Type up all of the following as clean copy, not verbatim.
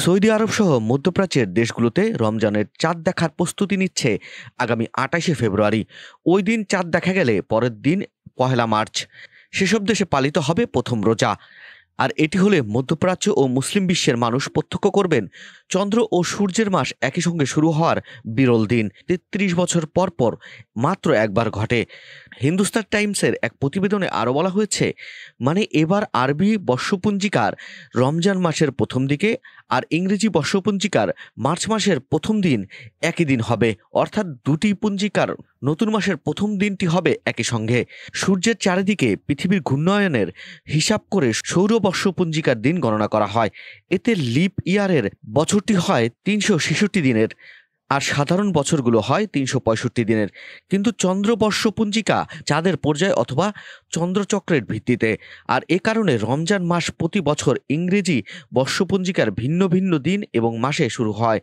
Saudi আরব সহ মধ্যপ্রাচ্যের দেশগুলোতে রমজানের চাঁদ দেখার প্রস্তুতি নিচ্ছে আগামী ২৮শে ফেব্রুয়ারি। ওই দিন চাঁদ দেখা গেলে পরের দিন ১লা মার্চ সেসব দেশে পালিত হবে প্রথম রোজা। আর এটি হলে মধ্যপ্রাচ্য ও মুসলিম বিশ্বের মানুষ প্রত্যক্ষ করবেন চন্দ্র ও সূর্যের মাস একই সঙ্গে শুরু হওয়ার বিরল দিন। ৩৩ বছর পর পর মাত্র একবার ঘটে। হিন্দুস্তান টাইমসের এক প্রতিবেদনে আরও বলা হয়েছে, মানে এবার আরবি বর্ষপঞ্জিকার রমজান মাসের প্রথম দিকে আর ইংরেজি বর্ষপঞ্জিকার মার্চ মাসের প্রথম দিন একই দিন হবে, অর্থাৎ দুটি পঞ্জিকার নতুন মাসের প্রথম দিনটি হবে একই সঙ্গে। সূর্যের চারিদিকে পৃথিবীর ঘূর্ণায়নের হিসাব করে সৌরবর্ষপঞ্জিকার দিন গণনা করা হয়। এতে লিপ ইয়ারের বছরটি হয় ৩৬৬ দিনের, আর সাধারণ বছরগুলো হয় ৩৬৫ দিনের। কিন্তু চন্দ্রবর্ষপঞ্জিকা চাঁদের পর্যায় অথবা চন্দ্রচক্রের ভিত্তিতে, আর এ কারণে রমজান মাস প্রতি বছর ইংরেজি বর্ষপঞ্জিকার ভিন্ন ভিন্ন দিন এবং মাসে শুরু হয়।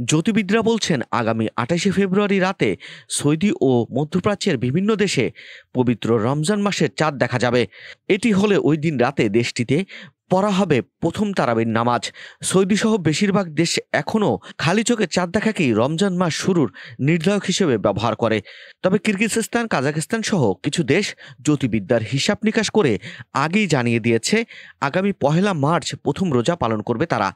জ্যোতির্বিদরা বলছেন, আগামী ২৮শে ফেব্রুয়ারি রাতে সৌদি ও মধ্যপ্রাচ্যের বিভিন্ন দেশে পবিত্র রমজান মাসের চাঁদ দেখা যাবে। এটি হলে ওই দিন রাতে দেশটিতে পড়া হবে প্রথম তারাবির নামাজ। সৌদি সহ বেশিরভাগ দেশ এখনও খালি চোখে চাঁদ দেখাকেই রমজান মাস শুরুর নির্ধারক হিসেবে ব্যবহার করে। তবে কিরগিজস্তান, কাজাখস্তান সহ কিছু দেশ জ্যোতির্বিদ্যার হিসাব নিকাশ করে আগেই জানিয়ে দিয়েছে আগামী ১লা মার্চ প্রথম রোজা পালন করবে তারা।